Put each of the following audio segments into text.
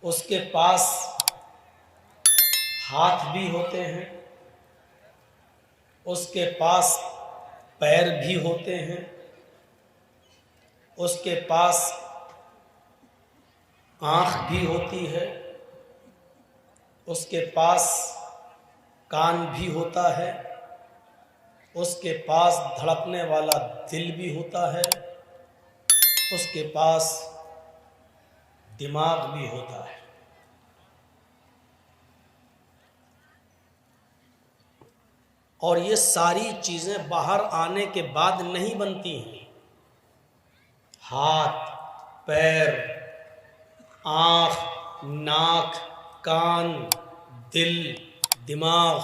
اس کے پاس ہاتھ بھی ہوتے ہیں، اس کے پاس پیر بھی ہوتے ہیں، اس کے پاس آنکھ بھی ہوتی ہے، اس کے پاس کان بھی ہوتا ہے، اس کے پاس دھڑکنے والا دل بھی ہوتا ہے، اس کے پاس دماغ بھی ہوتا ہے۔ اور یہ ساری چیزیں باہر آنے کے بعد نہیں بنتی ہیں۔ ہاتھ، پیر، آنکھ، ناک، کان، دل، دماغ،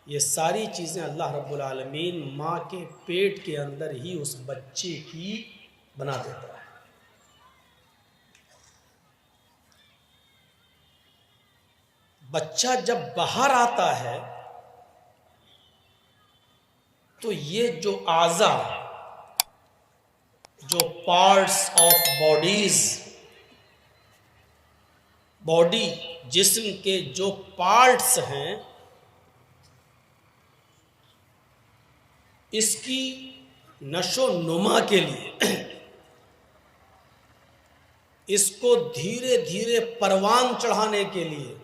یہ ساری چیزیں اللہ رب العالمین ماں کے پیٹ کے اندر ہی اس بچے کی بنا دیتا ہے۔ بچہ جب باہر آتا ہے تو یہ جو اعضاء، جو پارٹس آف باڈی، جسم کے جو پارٹس ہیں، اس کی نشو و نما کے لیے، اس کو دھیرے دھیرے پروان چڑھانے کے لیے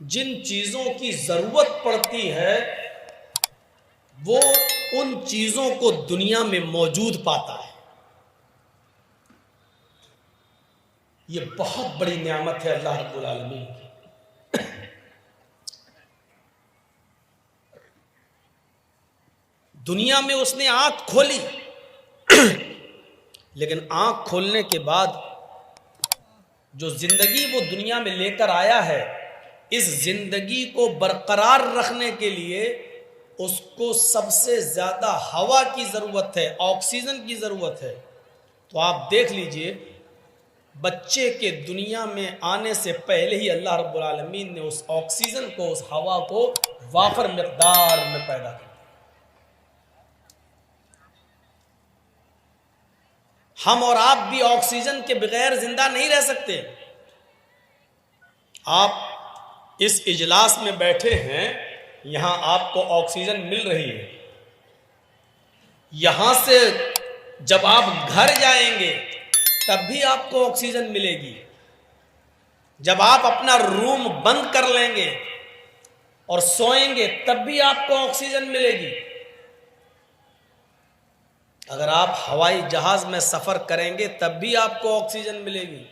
جن چیزوں کی ضرورت پڑتی ہے وہ ان چیزوں کو دنیا میں موجود پاتا ہے۔ یہ بہت بڑی نعمت ہے اللہ رب العالمین کی۔ دنیا میں اس نے آنکھ کھولی، لیکن آنکھ کھولنے کے بعد جو زندگی وہ دنیا میں لے کر آیا ہے، اس زندگی کو برقرار رکھنے کے لیے اس کو سب سے زیادہ ہوا کی ضرورت ہے، آکسیجن کی ضرورت ہے۔ تو آپ دیکھ لیجئے، بچے کے دنیا میں آنے سے پہلے ہی اللہ رب العالمین نے اس آکسیجن کو، اس ہوا کو وافر مقدار میں پیدا کیا۔ ہم اور آپ بھی آکسیجن کے بغیر زندہ نہیں رہ سکتے۔ آپ اس اجلاس میں بیٹھے ہیں، یہاں آپ کو آکسیجن مل رہی ہے، یہاں سے جب آپ گھر جائیں گے تب بھی آپ کو آکسیجن ملے گی، جب آپ اپنا روم بند کر لیں گے اور سوئیں گے تب بھی آپ کو آکسیجن ملے گی۔ اگر آپ ہوائی جہاز میں سفر کریں گے تب بھی آپ کو آکسیجن ملے گی۔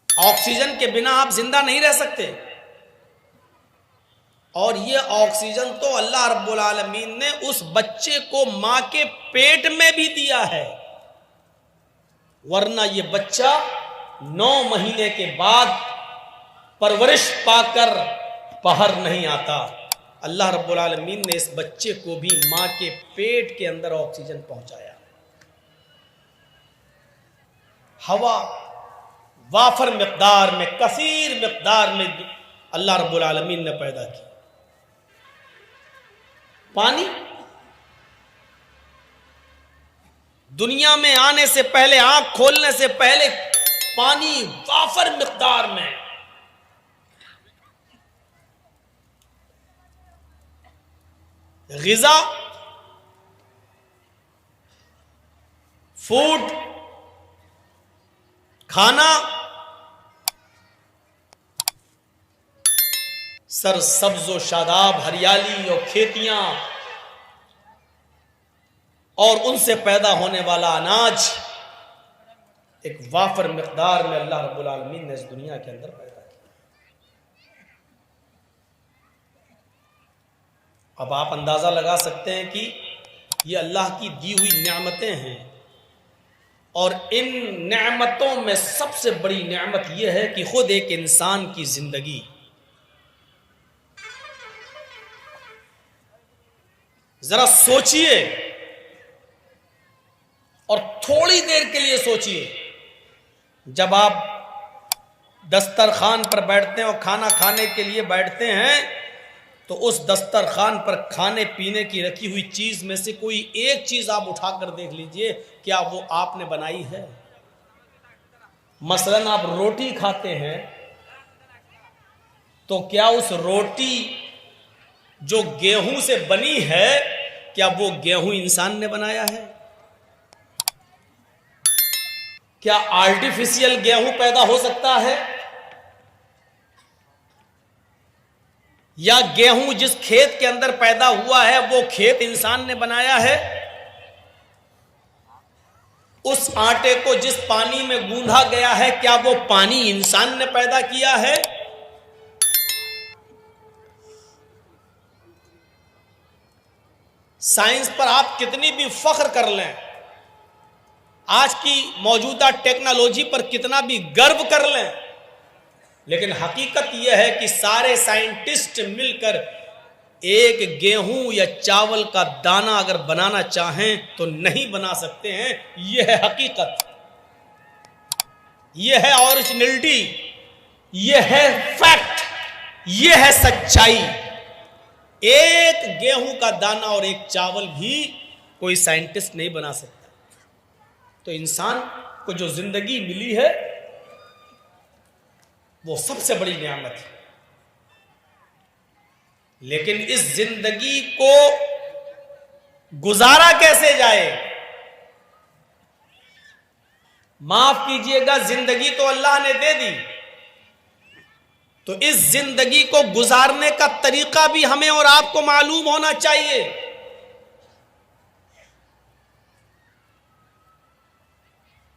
آکسیجن کے بنا آپ زندہ نہیں رہ سکتے۔ اور یہ آکسیجن تو اللہ رب العالمین نے اس بچے کو ماں کے پیٹ میں بھی دیا ہے، ورنہ یہ بچہ 9 مہینے کے بعد پرورش پا کر باہر نہیں آتا۔ اللہ رب العالمین نے اس بچے کو بھی ماں کے پیٹ کے اندر آکسیجن پہنچایا۔ ہوا وافر مقدار میں، کثیر مقدار میں اللہ رب العالمین نے پیدا کی۔ پانی دنیا میں آنے سے پہلے، آنکھ کھولنے سے پہلے پانی وافر مقدار میں۔ غذا، فوڈ، کھانا سر سبز و شاداب ہریالی اور کھیتیاں اور ان سے پیدا ہونے والا اناج ایک وافر مقدار میں اللہ رب العالمین نے اس دنیا کے اندر پیدا کیا۔ اب آپ اندازہ لگا سکتے ہیں کہ یہ اللہ کی دی ہوئی نعمتیں ہیں، اور ان نعمتوں میں سب سے بڑی نعمت یہ ہے کہ خود ایک انسان کی زندگی۔ ذرا سوچئے اور تھوڑی دیر کے لیے سوچئے، جب آپ دسترخوان پر بیٹھتے ہیں اور کھانا کھانے کے لیے بیٹھتے ہیں تو اس دسترخوان پر کھانے پینے کی رکھی ہوئی چیز میں سے کوئی ایک چیز آپ اٹھا کر دیکھ لیجئے، کیا وہ آپ نے بنائی ہے؟ مثلاً آپ روٹی کھاتے ہیں تو کیا اس روٹی جو گیہوں سے بنی ہے، کیا وہ گیہوں انسان نے بنایا ہے؟ کیا آرٹیفیشل گیہوں پیدا ہو سکتا ہے؟ یا گیہوں جس کھیت کے اندر پیدا ہوا ہے وہ کھیت انسان نے بنایا ہے؟ اس آٹے کو جس پانی میں گوندھا گیا ہے، کیا وہ پانی انسان نے پیدا کیا ہے؟ سائنس پر آپ کتنی بھی فخر کر لیں، آج کی موجودہ ٹیکنالوجی پر کتنا بھی گرو کر لیں، لیکن حقیقت یہ ہے کہ سارے سائنٹسٹ مل کر ایک گیہوں یا چاول کا دانہ اگر بنانا چاہیں تو نہیں بنا سکتے ہیں۔ یہ ہے حقیقت، یہ ہے اوریجنلٹی، یہ ہے فیکٹ، یہ ہے سچائی۔ ایک گیہوں کا دانہ اور ایک چاول بھی کوئی سائنٹسٹ نہیں بنا سکتا۔ تو انسان کو جو زندگی ملی ہے وہ سب سے بڑی نعمت ہے، لیکن اس زندگی کو گزارا کیسے جائے؟ معاف کیجئے گا، زندگی تو اللہ نے دے دی، تو اس زندگی کو گزارنے کا طریقہ بھی ہمیں اور آپ کو معلوم ہونا چاہیے۔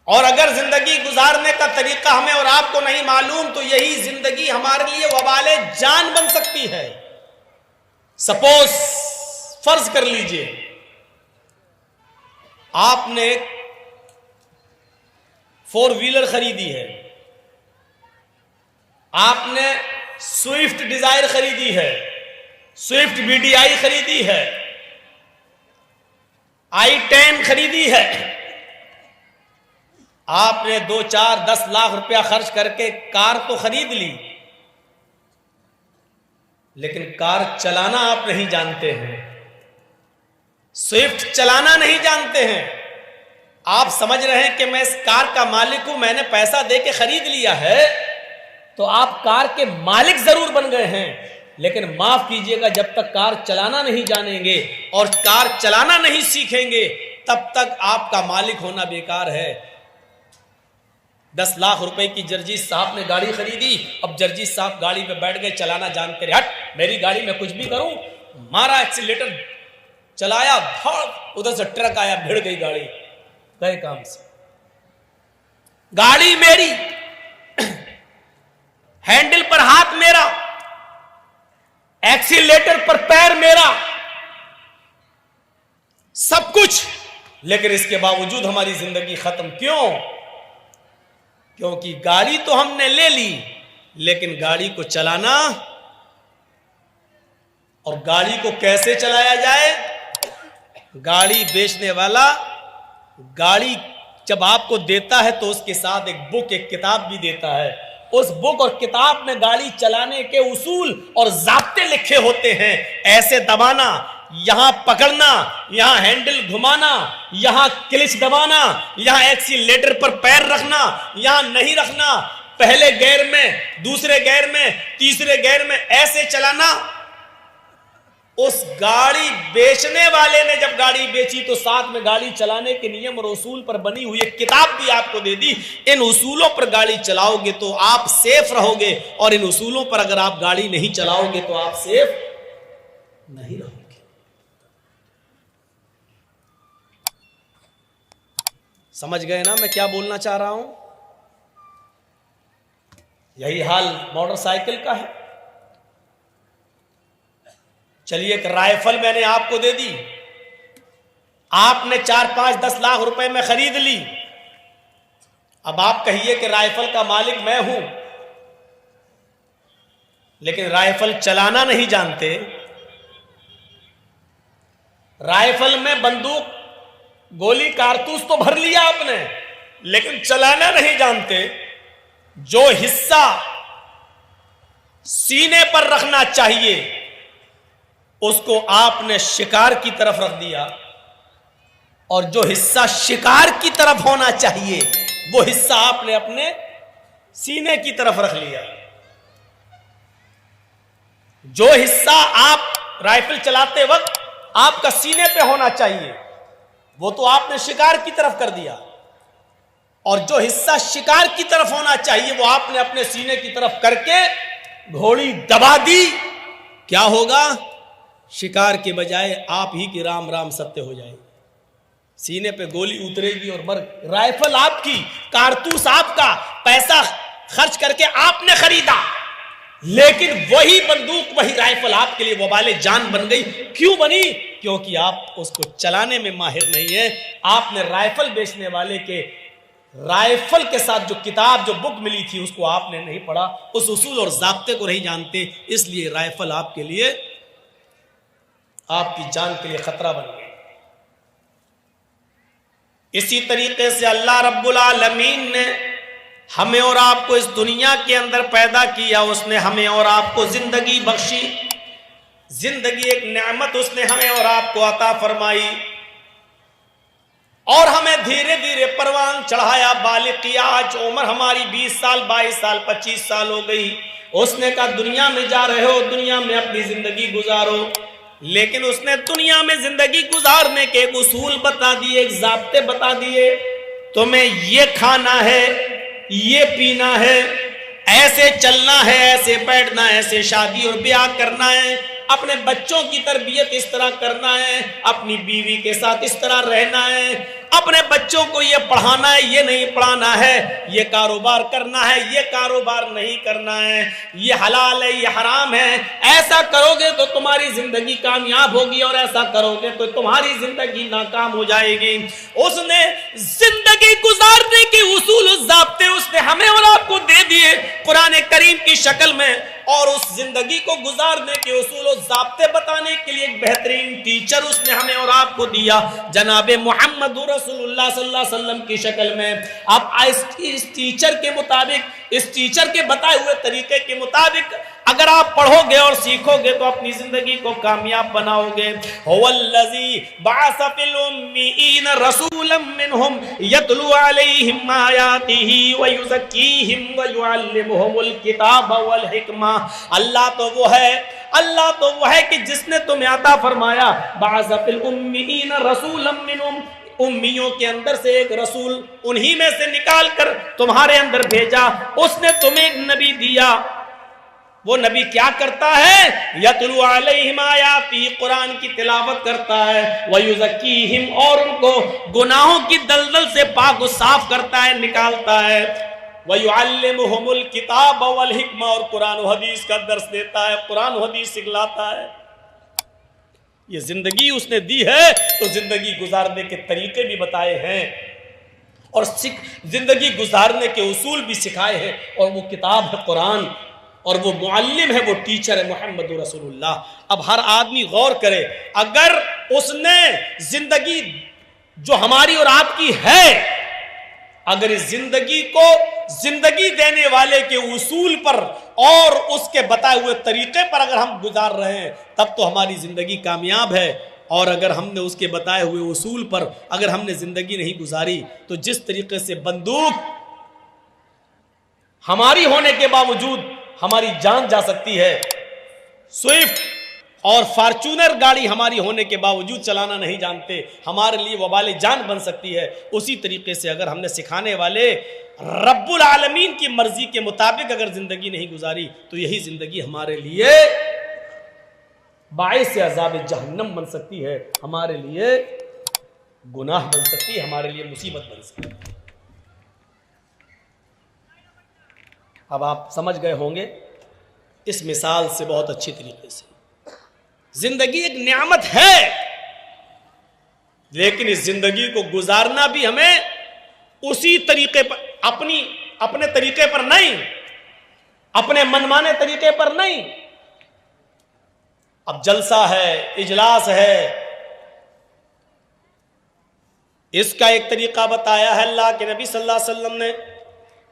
اور اگر زندگی گزارنے کا طریقہ ہمیں اور آپ کو نہیں معلوم تو یہی زندگی ہمارے لیے وبال جان بن سکتی ہے۔ سپوز فرض کر لیجئے آپ نے ایک 4 ویلر خریدی ہے، آپ نے سوئفٹ ڈیزائر خریدی ہے، سوئفٹ VDI خریدی ہے، i10 خریدی ہے، آپ نے 2 4 10 لاکھ روپیہ خرچ کر کے کار تو خرید لی، لیکن کار چلانا آپ نہیں جانتے ہیں، سوئفٹ چلانا نہیں جانتے ہیں۔ آپ سمجھ رہے ہیں کہ میں اس کار کا مالک ہوں، میں نے پیسہ دے کے خرید لیا ہے، تو آپ کار کے مالک ضرور بن گئے ہیں، لیکن معاف کیجئے گا جب تک کار چلانا نہیں جانیں گے اور کار چلانا نہیں سیکھیں گے تب تک آپ کا مالک ہونا بیکار ہے۔ 10 لاکھ روپے کی جرجیت صاحب نے گاڑی خریدی، اب جرجیت صاحب گاڑی پہ بیٹھ گئے، چلانا جانتے رہے، ہٹ میری گاڑی میں کچھ بھی کروں، مارا ایکسیلیٹر، چلایا، ادھر سے ٹرک آیا، بھیڑ گئی گاڑی، گئے کام سے۔ گاڑی میری، ہینڈل پر ہاتھ میرا، ایکسیلیٹر پر پیر میرا، سب کچھ، لیکن اس کے باوجود ہماری زندگی ختم کیوں؟ کیونکہ گاڑی تو ہم نے لے لی، لیکن گاڑی کو چلانا اور گاڑی کو کیسے چلایا جائے؟ گاڑی بیچنے والا گاڑی جب آپ کو دیتا ہے تو اس کے ساتھ ایک بک، ایک کتاب بھی دیتا ہے، اس بک اور کتاب میں گاڑی چلانے کے اصول اور ضابطے لکھے ہوتے ہیں، ایسے دبانا، یہاں پکڑنا، یہاں ہینڈل گھمانا، یہاں کلچ دبانا، یہاں ایکسیلیٹر پر پیر رکھنا، یہاں نہیں رکھنا، پہلے گیئر میں، دوسرے گیئر میں، تیسرے گیئر میں، ایسے چلانا۔ اس گاڑی بیچنے والے نے جب گاڑی بیچی تو ساتھ میں گاڑی چلانے کے نیم اور اصول پر بنی ہوئی ایک کتاب بھی آپ کو دے دی، ان اصولوں پر گاڑی چلاؤ گے تو آپ سیف رہو گے، اور ان اصولوں پر اگر آپ گاڑی نہیں چلاؤ گے تو آپ سیف نہیں رہو گے۔ سمجھ گئے نا میں کیا بولنا چاہ رہا ہوں؟ یہی حال موٹر سائیکل کا ہے۔ چلیے ایک رائفل میں نے آپ کو دے دی، آپ نے 4 5 10 لاکھ روپے میں خرید لی، اب آپ کہیے کہ رائفل کا مالک میں ہوں، لیکن رائفل چلانا نہیں جانتے، رائفل میں بندوق، گولی، کارتوس تو بھر لیا آپ نے، لیکن چلانا نہیں جانتے۔ جو حصہ سینے پر رکھنا چاہیے، اس کو آپ نے شکار کی طرف رکھ دیا، اور جو حصہ شکار کی طرف ہونا چاہیے وہ حصہ آپ نے اپنے سینے کی طرف رکھ لیا۔ جو حصہ آپ رائفل چلاتے وقت آپ کا سینے پہ ہونا چاہیے وہ تو آپ نے شکار کی طرف کر دیا، اور جو حصہ شکار کی طرف ہونا چاہیے وہ آپ نے اپنے سینے کی طرف کر کے گھوڑی دبا دی۔ کیا ہوگا؟ شکار کے بجائے آپ ہی کی رام رام ستیہ ہو جائے گی، سینے پہ گولی اترے گی اور مر۔ رائفل آپ کی، کارتوس آپ کا، پیسہ خرچ کر کے آپ نے خریدا، لیکن وہی بندوق وہی رائفل آپ کے لیے وبال جان بن گئی۔ کیوں بنی؟ کیونکہ آپ اس کو چلانے میں ماہر نہیں ہیں۔ آپ نے رائفل بیچنے والے کے رائفل کے ساتھ جو کتاب جو بک ملی تھی اس کو آپ نے نہیں پڑھا، اس اصول اور ضابطے کو نہیں جانتے، اس لیے رائفل آپ کے لیے، آپ کی جان کے لیے خطرہ بن گئی۔ اسی طریقے سے اللہ رب العالمین نے ہمیں اور آپ کو اس دنیا کے اندر پیدا کیا، اس نے ہمیں اور آپ کو زندگی بخشی، زندگی ایک نعمت اس نے ہمیں اور آپ کو عطا فرمائی، اور ہمیں دھیرے دھیرے پروان چڑھایا، بالغ کیا۔ آج عمر ہماری 20 سال 22 سال 25 سال ہو گئی، اس نے کہا دنیا میں جا رہے ہو، دنیا میں اپنی زندگی گزارو، لیکن اس نے دنیا میں زندگی گزارنے کے ایک اصول بتا دیے، ایک ضابطے بتا دیے، تمہیں یہ کھانا ہے، یہ پینا ہے، ایسے چلنا ہے، ایسے بیٹھنا ہے، ایسے شادی اور بیاہ کرنا ہے، اپنے بچوں کی تربیت اس طرح کرنا ہے، اپنی بیوی کے ساتھ اس طرح رہنا ہے، اپنے بچوں کو یہ پڑھانا ہے، یہ نہیں پڑھانا ہے، یہ کاروبار کرنا ہے، یہ کاروبار نہیں کرنا ہے، یہ حلال ہے، یہ حرام ہے، ایسا کرو گے تو تمہاری زندگی کامیاب ہوگی اور ایسا کرو گے تو تمہاری زندگی ناکام ہو جائے گی۔ اس نے زندگی گزارنے کے اصول و ضابطے اس نے ہمیں اور آپ کو دے دیے قرآن کریم کی شکل میں، اور اس زندگی کو گزارنے کے اصول و ضابطے بتانے کے لیے ایک بہترین ٹیچر اس نے ہمیں اور آپ کو دیا، جناب محمد رسول اللہ صلی اللہ علیہ وسلم کی شکل میں۔ اب اس ٹیچر کے مطابق، اس ٹیچر کے بتائے ہوئے طریقے کے مطابق اگر آپ پڑھو گے اور سیکھو گے تو اپنی زندگی کو کامیاب بناؤ گے۔ هو الذی بعث فی الامیین رسولا منہم یتلو علیہم آیاتہ ویزکیہم ویعلمہم الکتاب والحکمہ۔ اللہ تو وہ ہے کہ جس نے تمہیں عطا فرمایا، بعث فی الامیین رسولا منہم، امیوں کے اندر سے ایک رسول انہی میں سے نکال کر تمہارے اندر بھیجا، اس نے تمہیں ایک نبی دیا۔ وہ نبی کیا کرتا ہے؟ یتلو علیہم آیاتی، قرآن کی تلاوت کرتا ہے، ویزکیہم، اور ان کو گناہوں کی دلدل سے پاک و صاف کرتا ہے، نکالتا ہے، ویعلمہم الکتاب والحکمہ، اور قرآن و حدیث کا درس دیتا ہے، قرآن و حدیث سکھلاتا ہے۔ یہ زندگی اس نے دی ہے تو زندگی گزارنے کے طریقے بھی بتائے ہیں، اور زندگی گزارنے کے اصول بھی سکھائے ہیں، اور وہ کتاب ہے قرآن، اور وہ معلم ہے، وہ ٹیچر ہے محمد رسول اللہ۔ اب ہر آدمی غور کرے، اگر اس نے زندگی جو ہماری اور آپ کی ہے، اگر اس زندگی کو زندگی دینے والے کے اصول پر اور اس کے بتائے ہوئے طریقے پر اگر ہم گزار رہے ہیں تب تو ہماری زندگی کامیاب ہے، اور اگر ہم نے اس کے بتائے ہوئے اصول پر اگر ہم نے زندگی نہیں گزاری تو جس طریقے سے بندوق ہماری ہونے کے باوجود ہماری جان جا سکتی ہے، سوئفٹ اور فارچونر گاڑی ہماری ہونے کے باوجود چلانا نہیں جانتے، ہمارے لیے وبال جان بن سکتی ہے، اسی طریقے سے اگر ہم نے سکھانے والے رب العالمین کی مرضی کے مطابق اگر زندگی نہیں گزاری تو یہی زندگی ہمارے لیے باعث عذاب جہنم بن سکتی ہے، ہمارے لیے گناہ بن سکتی ہے، ہمارے لیے مصیبت بن سکتی ہے۔ اب آپ سمجھ گئے ہوں گے اس مثال سے بہت اچھی طریقے سے، زندگی ایک نعمت ہے، لیکن اس زندگی کو گزارنا بھی ہمیں اسی طریقے پر، اپنے طریقے پر نہیں، اپنے منمانے طریقے پر نہیں۔ اب جلسہ ہے، اجلاس ہے، اس کا ایک طریقہ بتایا ہے اللہ کے نبی صلی اللہ علیہ وسلم نے،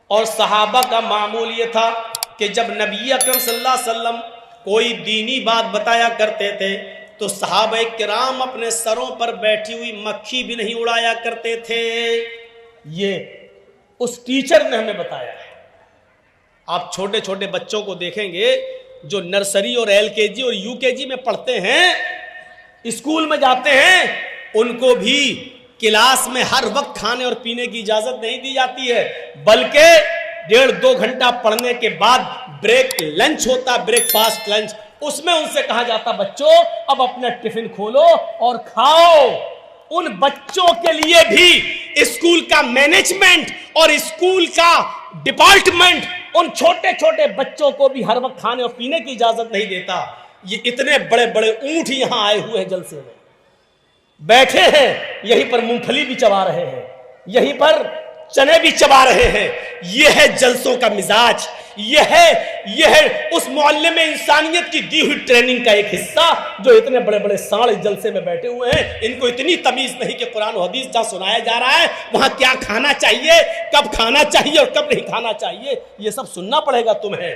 اور صحابہ کا معمول یہ تھا کہ جب نبی اکرم صلی اللہ علیہ وسلم کوئی دینی بات بتایا کرتے تھے تو صحابہ کرام اپنے سروں پر بیٹھی ہوئی مکھی بھی نہیں اڑایا کرتے تھے. یہ اس ٹیچر نے ہمیں بتایا ہے. آپ چھوٹے چھوٹے بچوں کو دیکھیں گے جو نرسری اور ایل کے جی اور یو کے جی میں پڑھتے ہیں, اسکول میں جاتے ہیں, ان کو بھی کلاس میں ہر وقت کھانے اور پینے کی اجازت نہیں دی جاتی ہے, بلکہ 1.5-2 گھنٹہ پڑھنے کے بعد بریک لنچ ہوتا, بریک فاسٹ لنچ, اس میں ان سے کہا جاتا بچوں اب اپنا ٹفن کھولو اور کھاؤ. ان بچوں کے لیے بھی اسکول کا مینجمنٹ اور اسکول کا ڈپارٹمنٹ ان چھوٹے چھوٹے بچوں کو بھی ہر وقت کھانے اور پینے کی اجازت نہیں دیتا. یہ اتنے بڑے بڑے اونٹ یہاں آئے ہوئے ہیں, جلسے میں بیٹھے ہیں, یہیں پر مونگ پھلی بھی چبا رہے ہیں, یہیں پر چنے بھی چبا رہے ہیں. یہ ہے جلسوں کا مزاج, یہ ہے اس معلم انسانیت کی دی ہوئی ٹریننگ کا ایک حصہ جو اتنے بڑے بڑے ساڑھ جلسے میں بیٹھے ہوئے ہیں. ان کو اتنی تمیز نہیں کہ قرآن و حدیث جہاں سنایا جا رہا ہے وہاں کیا کھانا چاہیے, کب کھانا چاہیے اور کب نہیں کھانا چاہیے, یہ سب سننا پڑے گا تمہیں.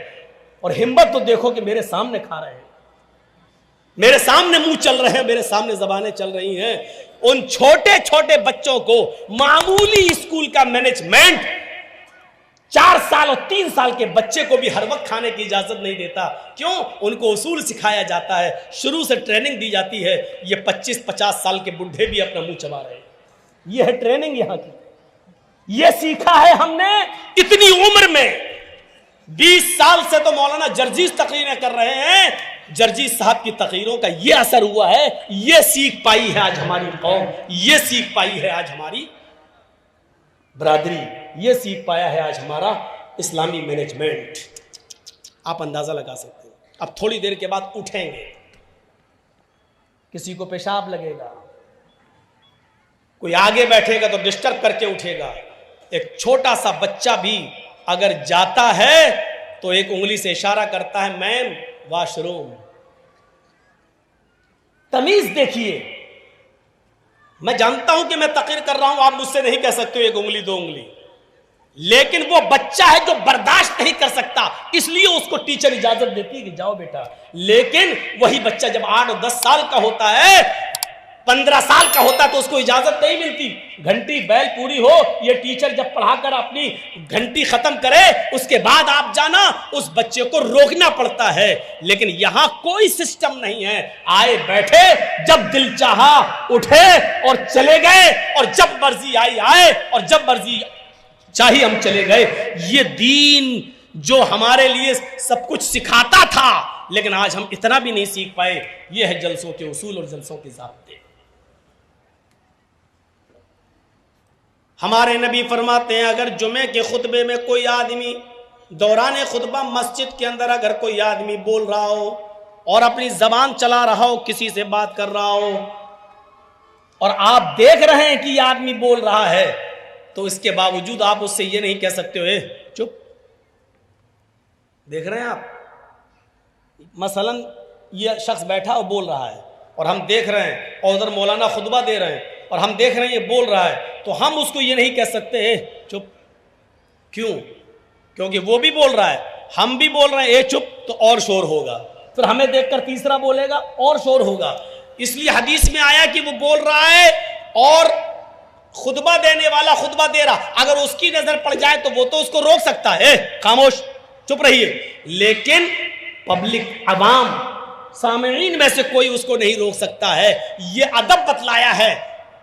اور ہمت تو دیکھو کہ میرے سامنے کھا رہے ہیں, میرے سامنے منہ چل رہے ہیں, میرے سامنے زبانیں چل رہی ہیں. ان چھوٹے چھوٹے بچوں کو معمولی اسکول کا مینجمنٹ 4 سال اور 3 سال کے بچے کو بھی ہر وقت کھانے کی اجازت نہیں دیتا. کیوں؟ ان کو اصول سکھایا جاتا ہے, شروع سے ٹریننگ دی جاتی ہے. یہ 25-50 سال کے بڈھے بھی اپنا منہ چبا رہے ہیں. یہ ہے ٹریننگ یہاں کی, یہ سیکھا ہے ہم نے اتنی عمر میں. 20 سال سے تو مولانا جرجیز تقریریں کر رہے ہیں. جرجیز صاحب کی تقریروں کا یہ اثر ہوا ہے, یہ سیکھ پائی ہے آج ہماری قوم, یہ سیکھ پائی ہے آج ہماری برادری, یہ سیکھ پایا ہے آج ہمارا اسلامی مینجمنٹ. آپ اندازہ لگا سکتے ہیں. اب تھوڑی دیر کے بعد اٹھیں گے, کسی کو پیشاب لگے گا, کوئی آگے بیٹھے گا تو ڈسٹرب کر کے اٹھے گا. ایک چھوٹا سا بچہ بھی اگر جاتا ہے تو ایک انگلی سے اشارہ کرتا ہے, میم واش روم. تمیز دیکھیے. میں جانتا ہوں کہ میں تقریر کر رہا ہوں, آپ مجھ سے نہیں کہہ سکتے ایک انگلی 2 انگلی, لیکن وہ بچہ ہے جو برداشت نہیں کر سکتا, اس لیے اس کو ٹیچر اجازت دیتی ہے کہ جاؤ بیٹا. لیکن وہی بچہ جب 8 اور 10 سال کا ہوتا ہے, 15 سال کا ہوتا ہے تو اس کو اجازت نہیں ملتی. گھنٹی بیل پوری ہو, یہ ٹیچر جب پڑھا کر اپنی گھنٹی ختم کرے اس کے بعد آپ جانا, اس بچے کو روکنا پڑتا ہے. لیکن یہاں کوئی سسٹم نہیں ہے, آئے بیٹھے, جب دل چاہا اٹھے اور چلے گئے, اور جب مرضی آئی آئے اور جب مرضی چاہیے ہم چلے گئے. یہ دین جو ہمارے لیے سب کچھ سکھاتا تھا لیکن آج ہم اتنا بھی نہیں سیکھ پائے, یہ ہے جلسوں کے اصول اور جلسوں کے ضابطے. ہمارے نبی فرماتے ہیں اگر جمعے کے خطبے میں کوئی آدمی دوران خطبہ مسجد کے اندر اگر کوئی آدمی بول رہا ہو اور اپنی زبان چلا رہا ہو, کسی سے بات کر رہا ہو, اور آپ دیکھ رہے ہیں کہ یہ آدمی بول رہا ہے, تو اس کے باوجود آپ اس سے یہ نہیں کہہ سکتے ہو چپ. دیکھ رہے ہیں آپ, مثلا یہ شخص بیٹھا اور بول رہا ہے اور ہم دیکھ رہے ہیں, اور ادھر مولانا خطبہ دے رہے ہیں اور ہم دیکھ رہے ہیں یہ بول رہا ہے, تو ہم اس کو یہ نہیں کہہ سکتے چپ. کیوں؟ کیونکہ وہ بھی بول رہا ہے, ہم بھی بول رہے ہیں چپ, تو اور شور ہوگا. پھر ہمیں دیکھ کر تیسرا بولے گا, اور شور ہوگا. اس لیے حدیث میں آیا کہ وہ بول رہا ہے اور خطبہ دینے والا خطبہ دے رہا, اگر اس کی نظر پڑ جائے تو وہ تو اس کو روک سکتا ہے, خاموش چپ رہیے. لیکن پبلک عوام سامعین میں سے کوئی اس کو نہیں روک سکتا ہے. یہ ادب بتلایا ہے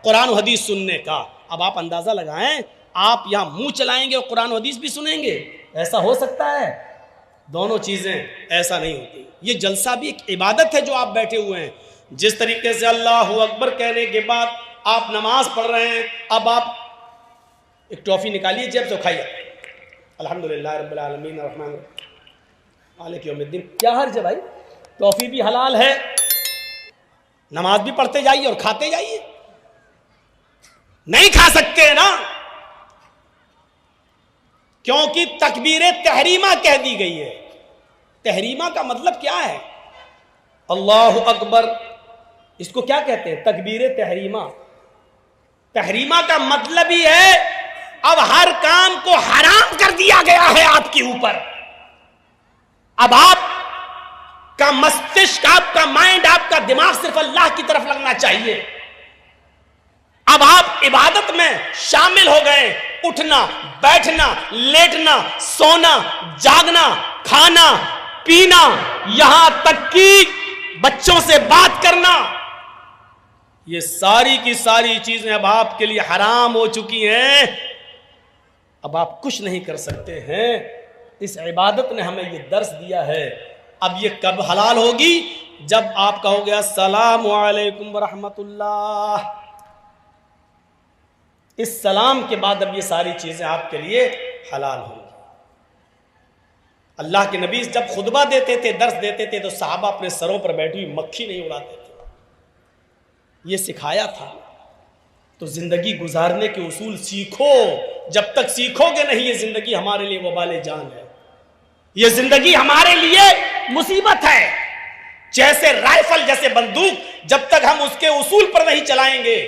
قرآن و حدیث سننے کا. اب آپ اندازہ لگائیں, آپ یہاں منہ چلائیں گے اور قرآن و حدیث بھی سنیں گے, ایسا ہو سکتا ہے؟ دونوں چیزیں ایسا نہیں ہوتی. یہ جلسہ بھی ایک عبادت ہے جو آپ بیٹھے ہوئے ہیں. جس طریقے سے اللہ اکبر کہنے کے بعد آپ نماز پڑھ رہے ہیں, اب آپ ایک ٹافی نکالیے جیب سے کھائیے, الحمدللہ رب العالمین الرحمن الرحیم مالک یوم الدین. کیا حرج ہے بھائی, ٹافی بھی حلال ہے, نماز بھی پڑھتے جائیے اور کھاتے جائیے. نہیں کھا سکتے نا, کیونکہ تکبیر تحریمہ کہہ دی گئی ہے. تحریمہ کا مطلب کیا ہے؟ اللہ اکبر, اس کو کیا کہتے ہیں؟ تکبیر تحریمہ. تحریمہ کا مطلب ہی ہے اب ہر کام کو حرام کر دیا گیا ہے آپ کے اوپر. اب آپ کا مستشک، آپ کا مائنڈ، آپ کا دماغ صرف اللہ کی طرف لگنا چاہیے۔ اب آپ عبادت میں شامل ہو گئے، اٹھنا، بیٹھنا، لیٹنا، سونا، جاگنا، کھانا، پینا، یہاں تک کہ بچوں سے بات کرنا، یہ ساری کی ساری چیزیں اب آپ کے لیے حرام ہو چکی ہیں۔ اب آپ کچھ نہیں کر سکتے ہیں۔ اس عبادت نے ہمیں یہ درس دیا ہے۔ اب یہ کب حلال ہوگی؟ جب آپ کہو گے السلام علیکم ورحمت اللہ، اس سلام کے بعد اب یہ ساری چیزیں آپ کے لیے حلال ہوں گی۔ اللہ کے نبی جب خطبہ دیتے تھے، درس دیتے تھے، تو صحابہ اپنے سروں پر بیٹھی ہوئی مکھی نہیں اڑاتے تھے، یہ سکھایا تھا۔ تو زندگی گزارنے کے اصول سیکھو، جب تک سیکھو گے نہیں، یہ زندگی ہمارے لیے وبال جان ہے، یہ زندگی ہمارے لیے مصیبت ہے۔ جیسے رائفل، جیسے بندوق، جب تک ہم اس کے اصول پر نہیں چلائیں گے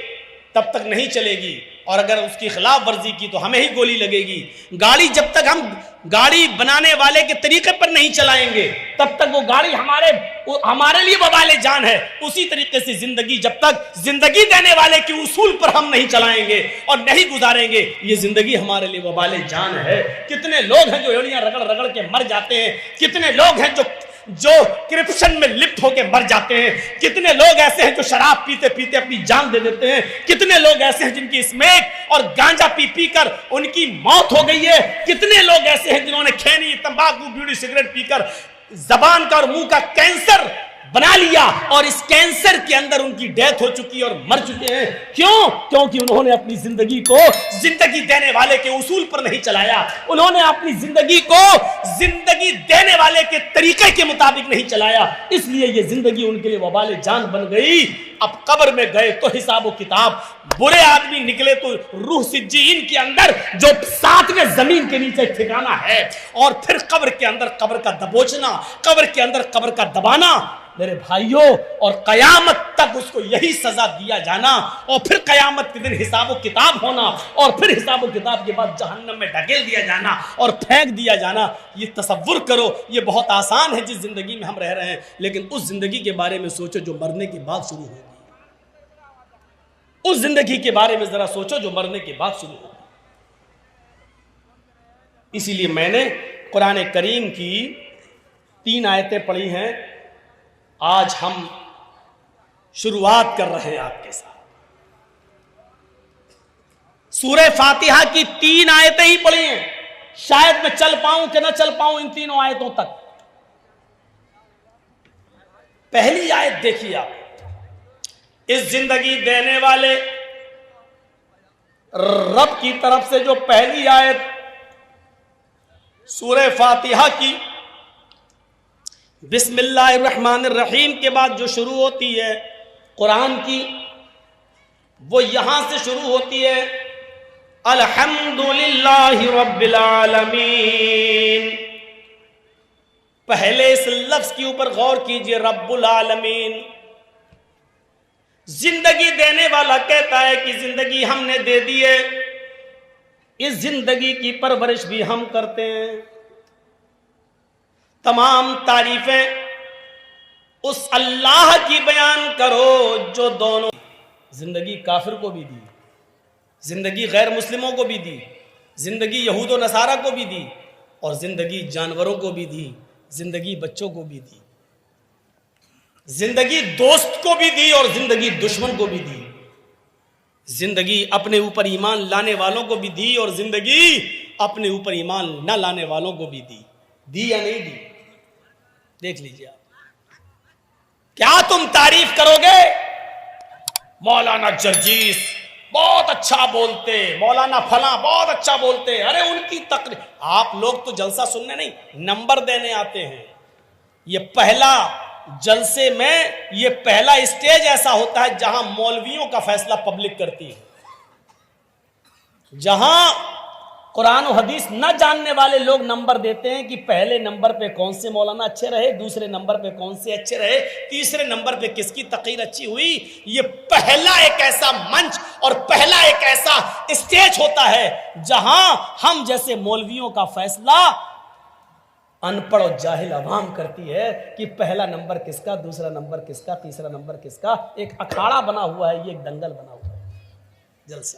تب تک نہیں چلے گی، اور اگر اس کی خلاف ورزی کی تو ہمیں ہی گولی لگے گی۔ گاڑی جب تک ہم گاڑی بنانے والے کے طریقے پر نہیں چلائیں گے تب تک وہ گاڑی ہمارے لیے وبال جان ہے۔ اسی طریقے سے زندگی جب تک زندگی دینے والے کے اصول پر ہم نہیں چلائیں گے اور نہیں گزاریں گے، یہ زندگی ہمارے لیے وبال جان ہے۔ کتنے لوگ ہیں جو ایڑیاں رگڑ رگڑ کے مر جاتے ہیں، کتنے لوگ ہیں جو کرپشن میں لپت ہو کے مر جاتے ہیں، کتنے لوگ ایسے ہیں جو شراب پیتے پیتے اپنی جان دے دیتے ہیں، کتنے لوگ ایسے ہیں جن کی اسمیک اور گانجا پی پی کر ان کی موت ہو گئی ہے، کتنے لوگ ایسے ہیں جنہوں نے کھینی، تمباکو، بیڑی، سگریٹ پی کر زبان کا اور منہ کا کینسر بنا لیا، اور اس کینسر کے اندر ان کی ڈیتھ ہو چکی اور مر چکے ہیں۔ کیوں؟ کیونکہ انہوں نے اپنی زندگی کو زندگی دینے والے کے اصول پر نہیں چلایا، انہوں نے اپنی زندگی کو زندگی دینے والے کے طریقے کے مطابق نہیں چلایا، اس لیے یہ زندگی ان کے لیے وبال جان بن گئی۔ اب قبر میں گئے تو حساب و کتاب، برے آدمی نکلے تو روح سجین کے اندر جو 7ویں زمین کے نیچے ٹھکانا ہے، اور پھر قبر کے اندر قبر کا دبوچنا، قبر کے اندر قبر کا دبانا، میرے بھائیوں، اور قیامت تک اس کو یہی سزا دیا جانا، اور پھر قیامت کے دن حساب و کتاب ہونا، اور پھر حساب و کتاب کے بعد جہنم میں ڈھکیل دیا جانا اور پھینک دیا جانا۔ یہ تصور کرو، یہ بہت آسان ہے جس زندگی میں ہم رہ رہے ہیں، لیکن اس زندگی کے بارے میں سوچو جو مرنے کے بعد شروع ہوگی۔ اس زندگی کے بارے میں ذرا سوچو جو مرنے کے بعد شروع ہوگی۔ اسی لیے میں نے قرآن کریم کی 3 آیتیں پڑھی ہیں، آج ہم شروعات کر رہے ہیں آپ کے ساتھ۔ سورہ فاتحہ کی 3 آیتیں ہی پڑھی ہیں، شاید میں چل پاؤں کہ نہ چل پاؤں ان 3 آیتوں تک۔ پہلی آیت دیکھیے آپ، اس زندگی دینے والے رب کی طرف سے جو پہلی آیت سورہ فاتحہ کی بسم اللہ الرحمن الرحیم کے بعد جو شروع ہوتی ہے قرآن کی، وہ یہاں سے شروع ہوتی ہے الحمدللہ رب العالمین۔ پہلے اس لفظ کے اوپر غور کیجئے، رب العالمین، زندگی دینے والا کہتا ہے کہ زندگی ہم نے دے دی ہے، اس زندگی کی پرورش بھی ہم کرتے ہیں۔ تمام تعریفیں اس اللہ کی بیان کرو جو دونوں زندگی کافر کو بھی دی، زندگی غیر مسلموں کو بھی دی، زندگی یہود و نصارہ کو بھی دی، اور زندگی جانوروں کو بھی دی، زندگی بچوں کو بھی دی، زندگی دوست کو بھی دی اور زندگی دشمن کو بھی دی، زندگی اپنے اوپر ایمان لانے والوں کو بھی دی اور زندگی اپنے اوپر ایمان نہ لانے والوں کو بھی دی۔ دی یا نہیں دی؟ دیکھ لیجیے آپ۔ کیا تم تعریف کرو گے؟ مولانا جرجیس بہت اچھا بولتے، مولانا فلاں بہت اچھا بولتے، ارے ان کی تقریر۔ آپ لوگ تو جلسہ سننے نہیں، نمبر دینے آتے ہیں۔ یہ پہلا جلسے میں یہ پہلا اسٹیج ایسا ہوتا ہے جہاں مولویوں کا فیصلہ پبلک کرتی ہے، جہاں قرآن و حدیث نہ جاننے والے لوگ نمبر دیتے ہیں کہ پہلے نمبر پہ کون سے مولانا اچھے رہے، دوسرے نمبر پہ کون سے اچھے رہے، تیسرے نمبر پہ کس کی تقریر اچھی ہوئی۔ یہ پہلا ایک ایسا منچ اور پہلا ایک ایسا اسٹیج ہوتا ہے جہاں ہم جیسے مولویوں کا فیصلہ ان پڑھ اور جاہل عوام کرتی ہے کہ پہلا نمبر کس کا، دوسرا نمبر کس کا، تیسرا نمبر کس کا. ایک اکھاڑا بنا ہوا ہے، یہ ایک دنگل بنا ہوا ہے، جلسہ.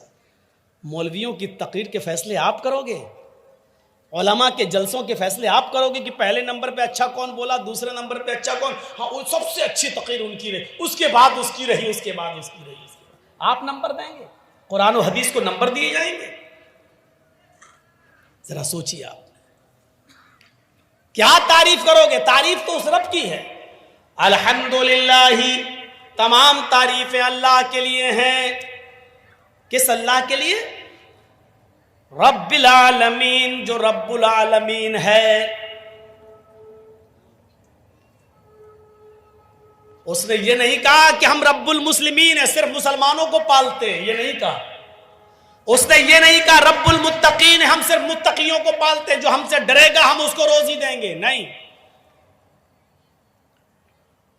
مولویوں کی تقریر کے فیصلے آپ کرو گے، علماء کے جلسوں کے فیصلے آپ کرو گے کہ پہلے نمبر پہ اچھا کون بولا، دوسرے نمبر پہ اچھا کون. ہاں وہ سب سے اچھی تقریر ان کی رہی، اس کے بعد اس کی رہی، اس کے بعد اس کی رہی. آپ نمبر دیں گے؟ قرآن و حدیث کو نمبر دیے جائیں گے؟ ذرا سوچیے آپ کیا تعریف کرو گے. تعریف تو اس رب کی ہے. الحمدللہ، تمام تعریفیں اللہ کے لیے ہیں. کس اللہ کے لیے؟ رب العالمین، جو رب العالمین ہے. اس نے یہ نہیں کہا کہ ہم رب المسلمین ہیں، صرف مسلمانوں کو پالتے ہیں، یہ نہیں کہا. اس نے یہ نہیں کہا رب المتقین، ہم صرف متقیوں کو پالتے ہیں، جو ہم سے ڈرے گا ہم اس کو روزی دیں گے. نہیں،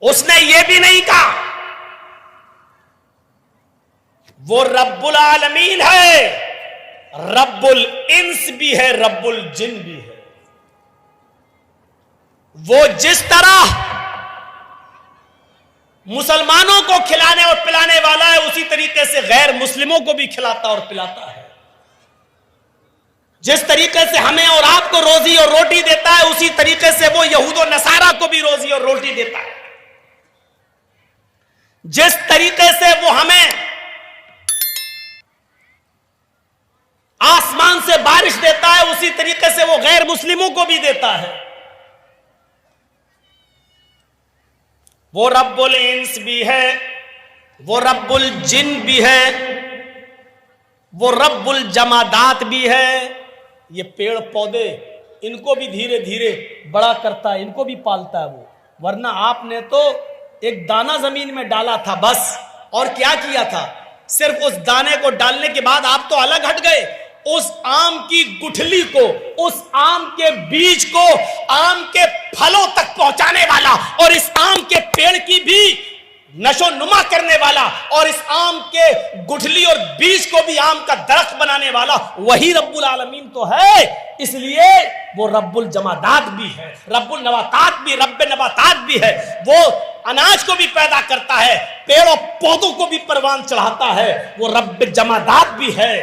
اس نے یہ بھی نہیں کہا وہ رب العالمین ہے، رب الانس بھی ہے، رب الجن بھی ہے. وہ جس طرح مسلمانوں کو کھلانے اور پلانے والا ہے، اسی طریقے سے غیر مسلموں کو بھی کھلاتا اور پلاتا ہے. جس طریقے سے ہمیں اور آپ کو روزی اور روٹی دیتا ہے، اسی طریقے سے وہ یہود و نصارہ کو بھی روزی اور روٹی دیتا ہے. جس طریقے سے وہ ہمیں آسمان سے بارش دیتا ہے، اسی طریقے سے وہ غیر مسلموں کو بھی دیتا ہے. وہ رب الانس بھی ہے، وہ رب الجن بھی ہے، وہ رب الجمادات بھی ہے. یہ پیڑ پودے، ان کو بھی دھیرے دھیرے بڑا کرتا ہے، ان کو بھی پالتا ہے وہ. ورنہ آپ نے تو ایک دانہ زمین میں ڈالا تھا بس، اور کیا کیا تھا؟ صرف اس دانے کو ڈالنے کے بعد آپ تو الگ ہٹ گئے. اس آم کی گٹھلی کو، اس آم کے بیج کو آم کے پھلوں تک پہنچانے والا، اور اس آم کے پیڑ کی بھی نشو نما کرنے والا، اور اس آم کے گٹھلی اور بیج کو بھی آم کا درخت بنانے والا وہی رب العالمین تو ہے. اس لیے وہ رب الجمادات بھی ہے، رب النباتات بھی، رب نباتات بھی ہے. وہ اناج کو بھی پیدا کرتا ہے، پیڑوں پودوں کو بھی پروان چڑھاتا ہے. وہ رب جمادات بھی ہے.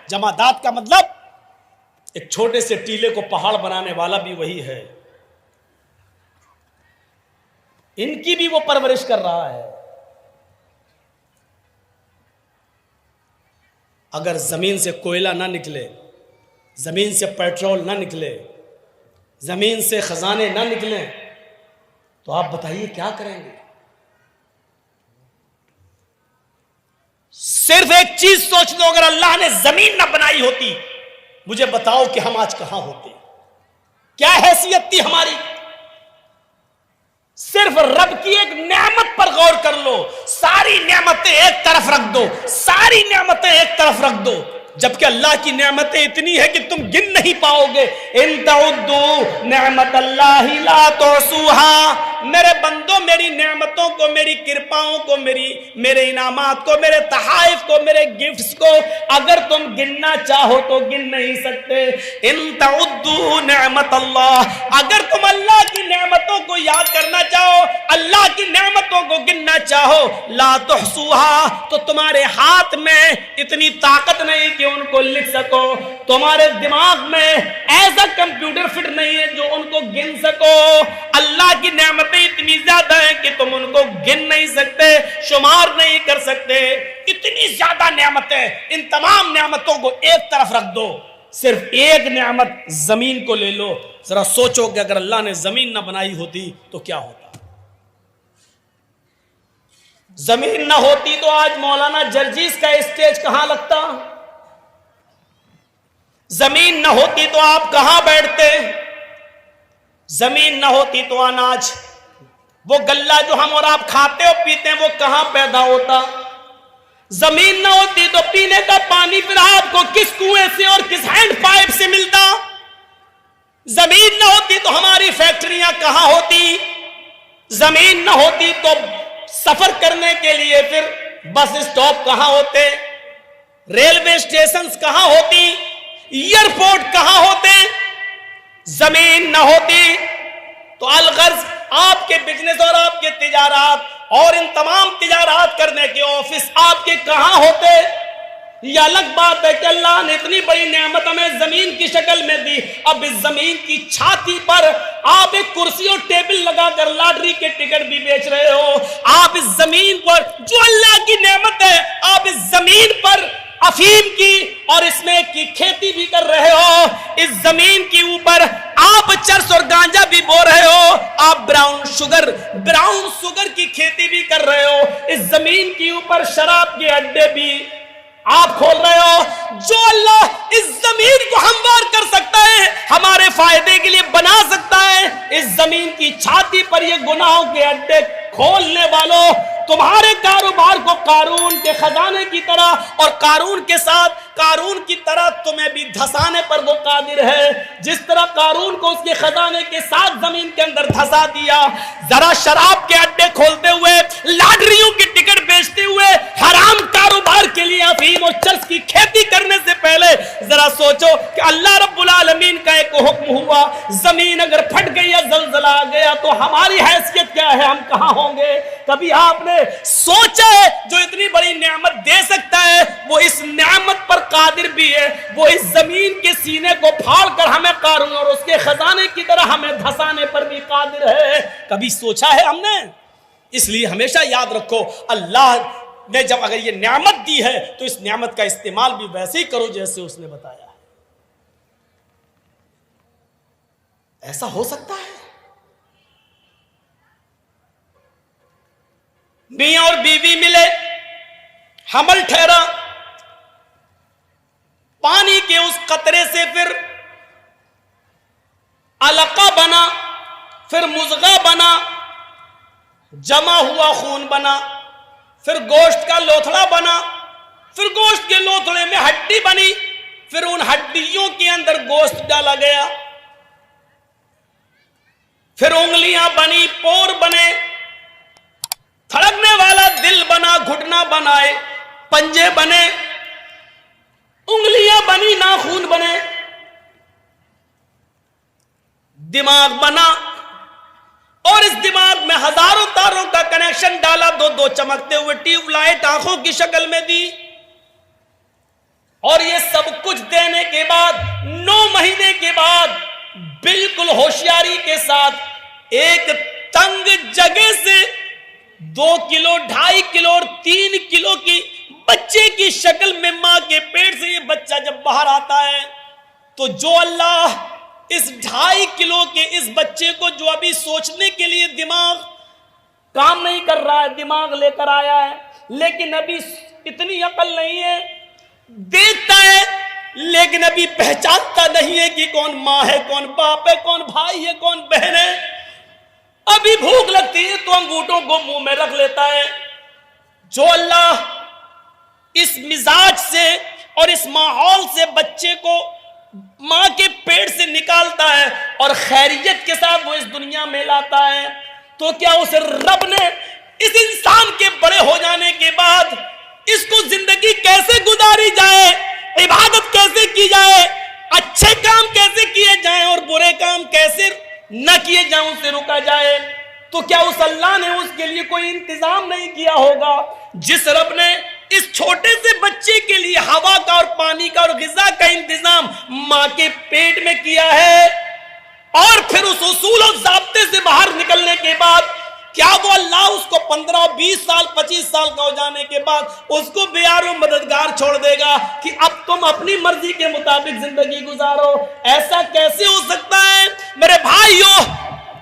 جمادات کا مطلب ایک چھوٹے سے ٹیلے کو پہاڑ بنانے والا بھی وہی ہے. ان کی بھی وہ پرورش کر رہا ہے. اگر زمین سے کوئلہ نہ نکلے، زمین سے پیٹرول نہ نکلے، زمین سے خزانے نہ نکلیں، تو آپ بتائیے کیا کریں گے؟ صرف ایک چیز سوچ لو، اگر اللہ نے زمین نہ بنائی ہوتی، مجھے بتاؤ کہ ہم آج کہاں ہوتے؟ کیا حیثیت تھی ہماری؟ صرف رب کی ایک نعمت پر غور کر لو. ساری نعمتیں ایک طرف رکھ دو، ساری نعمتیں ایک طرف رکھ دو، جبکہ اللہ کی نعمتیں اتنی ہے کہ تم گن نہیں پاؤ گے. ان تعدوا نعمت اللہ لا تحصوها. میرے بندوں، میری نعمتوں کو، میری کرپاؤں کو، میرے انعامات کو، میرے تحائف کو، میرے گفٹس کو اگر تم گننا چاہو تو گن نہیں سکتے. ان تعدوا نعمت اللہ، اگر تم اللہ کی نعمتوں کو یاد کرنا چاہو، اللہ کی نعمتوں کو گننا چاہو، لا تحصوها، تو تمہارے ہاتھ میں اتنی طاقت نہیں کہ ان کو لکھ سکو. تمہارے دماغ میں ایسا کمپیوٹر فٹ نہیں ہے جو ان کو گن سکو. اللہ کی نعمتیں اتنی زیادہ ہیں کہ تم ان کو گن نہیں سکتے، شمار نہیں کر سکتے. اتنی زیادہ نعمتیں، ان تمام نعمتوں کو ایک طرف رکھ دو. صرف ایک نعمت زمین کو لے لو. ذرا سوچو کہ اگر اللہ نے زمین نہ بنائی ہوتی تو کیا ہوتا؟ زمین نہ ہوتی تو آج مولانا جرجیز کا اسٹیج کہاں لگتا؟ زمین نہ ہوتی تو آپ کہاں بیٹھتے؟ زمین نہ ہوتی تو اناج، وہ گلہ جو ہم اور آپ کھاتے اور پیتے ہیں، وہ کہاں پیدا ہوتا؟ زمین نہ ہوتی تو پینے کا پانی پھر آپ کو کس کنویں سے اور کس ہینڈ پائپ سے ملتا؟ زمین نہ ہوتی تو ہماری فیکٹریاں کہاں ہوتی؟ زمین نہ ہوتی تو سفر کرنے کے لیے پھر بس اسٹاپ کہاں ہوتے؟ ریلوے اسٹیشنز کہاں ہوتی؟ ایئرپورٹ کہاں ہوتے؟ زمین نہ ہوتی تو الغرض آپ کے بزنس اور آپ کے تجارات اور ان تمام تجارات کرنے کے آفس آپ کے کہاں ہوتے؟ یہ الگ بات ہے کہ اللہ نے اتنی بڑی نعمت ہمیں زمین کی شکل میں دی، اب اس زمین کی چھاتی پر آپ ایک کرسی اور ٹیبل لگا کر لاٹری کے ٹکٹ بھی بیچ رہے ہو۔ آپ اس زمین پر جو اللہ کی نعمت ہے، آپ اس زمین پر افیم کی اور اس میں کی کھیتی بھی کر رہے ہو۔ اس زمین کے اوپر آپ چرس اور گانجا بھی بو رہے ہو، آپ براؤن شوگر کی کھیتی بھی کر رہے ہو۔ اس زمین کے اوپر شراب کے اڈے بھی آپ کھول رہے ہو۔ جو اللہ اس زمین کو ہموار کر سکتا ہے، ہمارے فائدے کے لیے بنا سکتا ہے، اس زمین کی چھاتی پر یہ گناہوں کے اڈے کھولنے والوں، تمہارے کاروبار کو قارون کے خزانے کی طرح اور قارون کے ساتھ قارون کی طرح تمہیں بھی دھسانے پر وہ قادر ہے، جس طرح قارون کو اس کے خزانے کے ساتھ زمین کے اندر دھسا دیا۔ ذرا شراب کے اڈے کھولتے ہوئے، لاٹریوں کی ٹکٹ بیچتے ہوئے، حرام کاروبار کے لیے افیم اور چرس کی کھیتی کرنے سے پہلے ذرا سوچو کہ اللہ رب العالمین کا ایک حکم ہوا، زمین اگر پھٹ گئی یا زلزلہ آ گیا تو ہماری حیثیت کیا ہے، ہم کہاں ہوں گے؟ کبھی آپ نے سوچا ہے جو اتنی بڑی نعمت دے سکتا ہے وہ اس نعمت پر قادر بھی ہے، وہ اس زمین کے سینے کو پھاڑ کر ہمیں قارون اور اس کے خزانے کی طرح ہمیں دھسانے پر بھی قادر ہے؟ کبھی سوچا ہے ہم نے؟ اس لیے ہمیشہ یاد رکھو، اللہ نے جب اگر یہ نعمت دی ہے تو اس نعمت کا استعمال بھی ویسے ہی کرو جیسے اس نے بتایا ہے۔ ایسا ہو سکتا ہے میاں اور بیوی ملے، حمل ٹھہرا، پانی کے اس قطرے سے پھر علقہ بنا، پھر مضغہ بنا، جمع ہوا خون بنا، پھر گوشت کا لوتھڑا بنا، پھر گوشت کے لوتھڑے میں ہڈی بنی، پھر ان ہڈیوں کے اندر گوشت ڈالا گیا، پھر انگلیاں بنی، پور بنے، تھڑکنے والا دل بنا، گھٹنا بنائے، پنجے بنے، انگلیاں بنی، ناخون بنے، دماغ بنا، اور اس دماغ میں ہزاروں تاروں کا کنیکشن ڈالا، دو دو چمکتے ہوئے ٹیوب لائٹ آنکھوں کی شکل میں دی، اور یہ سب کچھ دینے کے بعد 9 مہینے کے بعد بالکل ہوشیاری کے ساتھ ایک تنگ جگہ سے 2 کلو، 2.5 کلو اور 3 کلو کی بچے کی شکل میں ماں کے پیٹ سے یہ بچہ جب باہر آتا ہے تو جو اللہ اس 2.5 کلو کے اس بچے کو جو ابھی سوچنے کے لیے دماغ کام نہیں کر رہا ہے، دماغ لے کر آیا ہے لیکن ابھی اتنی عقل نہیں ہے، دیکھتا ہے لیکن ابھی پہچانتا نہیں ہے کہ کون ماں ہے، کون باپ ہے، کون بھائی ہے، کون بہن ہے، ابھی بھوک لگتی ہے تو انگوٹھوں کو منہ میں رکھ لیتا ہے۔ جو اللہ اس مزاج سے اور اس ماحول سے بچے کو ماں کے پیٹ سے نکالتا ہے اور خیریت کے ساتھ وہ اس دنیا میں لاتا ہے، تو کیا اس رب نے اس انسان کے بڑے ہو جانے کے بعد اس کو زندگی کیسے گزاری جائے، عبادت کیسے کی جائے، اچھے کام کیسے کیے جائیں اور برے کام کیسے نہ کیے جائیں، اسے روکا جائے، تو کیا اس اللہ نے اس کے لیے کوئی انتظام نہیں کیا ہوگا؟ جس رب نے اس چھوٹے سے بچے کے لیے ہوا کا اور پانی کا اور غذا کا انتظام ماں کے پیٹ میں کیا ہے، اور پھر اس اصول اور ضابطے سے باہر نکلنے کے بعد کیا وہ اللہ اس کو 15 20 سال 25 سال کا ہو جانے کے بعد اس کو بیار و مددگار چھوڑ دے گا کہ اب تم اپنی مرضی کے مطابق زندگی گزارو؟ ایسا کیسے ہو سکتا ہے میرے بھائیو؟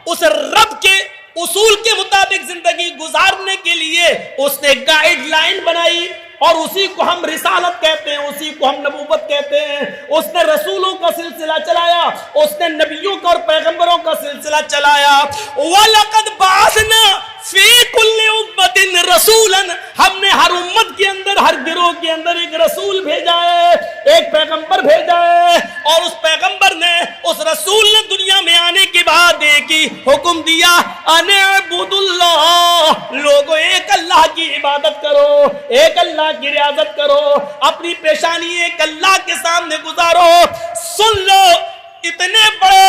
اس رب کے اصول کے مطابق زندگی گزارنے کے لیے اس نے گائیڈ لائن بنائی، اور اسی کو ہم رسالت کہتے ہیں، اسی کو ہم نبوت کہتے ہیں۔ اس نے رسولوں کا سلسلہ چلایا، اس نے نبیوں کا اور پیغمبروں کا سلسلہ چلایا۔ وَلَقَدْ بَعَثْنَا فِي كُلِّ أُمَّةٍ رَسُولًا، ہم نے ہر امت کے اندر، ہر گروہ کے اندر ایک رسول بھیجا ہے، ایک پیغمبر بھیجا ہے، اور اس پیغمبر نے، اس رسول نے دنیا میں آنے کے بعد ایک ہی حکم دیا، اَنِ اعْبُدُوا اللَّهَ، لوگوں ایک اللہ کی عبادت کرو، ایک اللہ کی ریاضت کرو، اپنی پیشانی ایک اللہ کے سامنے گزارو۔ سن لو، اتنے بڑے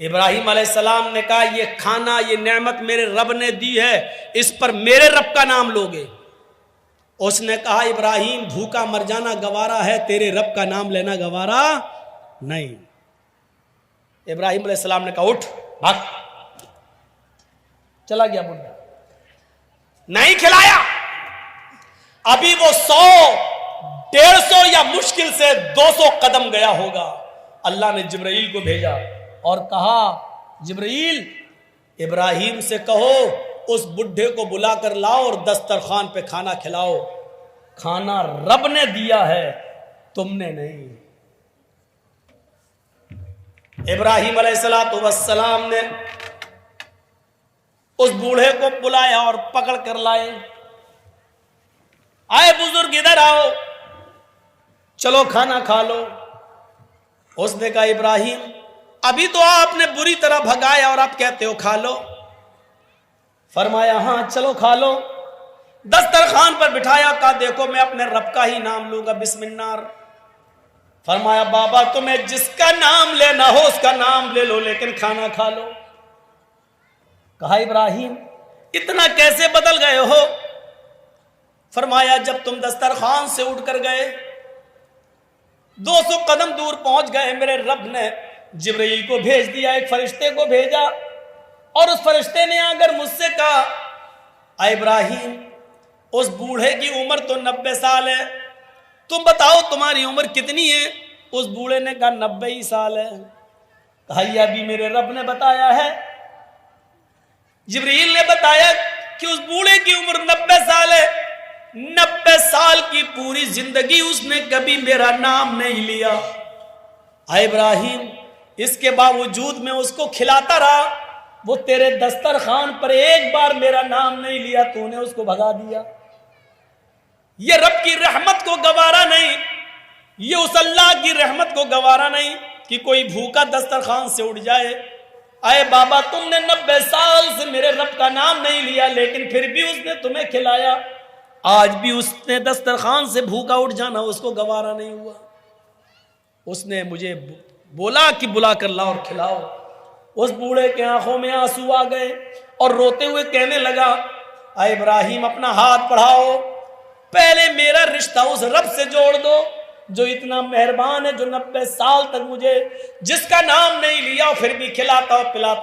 ابراہیم علیہ السلام نے کہا یہ کھانا، یہ نعمت میرے رب نے دی ہے، اس پر میرے رب کا نام لوگے؟ اس نے کہا ابراہیم بھوکا مر جانا گوارا ہے، تیرے رب کا نام لینا گوارا نہیں۔ ابراہیم علیہ السلام نے کہا اٹھ بھاگ، چلا گیا بڈھا، نہیں کھلایا۔ ابھی وہ 100 150 یا مشکل سے 200 قدم گیا ہوگا، اللہ نے جبرائیل کو بھیجا اور کہا جبرائیل ابراہیم سے کہو اس بڈھے کو بلا کر لاؤ اور دسترخوان پہ کھانا کھلاؤ، کھانا رب نے دیا ہے تم نے نہیں۔ ابراہیم علیہ السلام نے اس بوڑھے کو بلایا اور پکڑ کر لائے، آئے بزرگ ادھر آؤ، چلو کھانا کھا لو۔ اس نے کہا ابراہیم ابھی تو آپ نے بری طرح بھگایا اور آپ کہتے ہو کھا لو۔ فرمایا ہاں چلو کھا لو۔ دسترخوان پر بٹھایا، کہا دیکھو میں اپنے رب کا ہی نام لوں گا، بسم اللہ۔ فرمایا بابا تمہیں جس کا نام لینا ہو اس کا نام لے لو، لیکن کھانا کھا لو۔ کہا ابراہیم اتنا کیسے بدل گئے ہو؟ فرمایا جب تم دسترخوان سے اٹھ کر گئے، 200 قدم دور پہنچ گئے، میرے رب نے جبرائیل کو بھیج دیا، ایک فرشتے کو بھیجا، اور اس فرشتے نے آ کر مجھ سے کہا اے ابراہیم اس بوڑھے کی عمر تو 90 سال ہے، تم بتاؤ تمہاری عمر کتنی ہے؟ اس بوڑھے نے کہا 90 ہی سال ہے۔ کہا یہ ابھی میرے رب نے بتایا ہے، جبرائیل نے بتایا کہ اس بوڑھے کی عمر 90 سال ہے۔ 90 سال کی پوری زندگی اس نے کبھی میرا نام نہیں لیا۔ اے ابراہیم اس کے باوجود میں اس کو کھلاتا رہا، وہ تیرے دسترخوان پر ایک بار میرا نام نہیں لیا، تو نے اس کو بھگا دیا۔ یہ رب کی رحمت کو گوارا نہیں، یہ اس اللہ کی رحمت کو گوارا نہیں کہ کوئی بھوکا دسترخوان سے اٹھ جائے۔ اے بابا تم نے 90 سال سے میرے رب کا نام نہیں لیا، لیکن پھر بھی اس نے تمہیں کھلایا، آج بھی اس نے دسترخوان سے بھوکا اٹھ جانا اس کو گوارا نہیں ہوا۔ اس نے مجھے بولا کہ بلا کر لاؤ اور کھلاؤ۔ اس بوڑھے کے آنکھوں میں آنسو آ گئے اور روتے ہوئے کہنے لگا اے ابراہیم اپنا ہاتھ بڑھاؤ، پہلے میرا رشتہ اس رب سے جوڑ دو جو اتنا مہربان ہے، جو 90 سال تک مجھے جس کا نام نہیں لیا پھر بھی کھلاتا اور پلاتا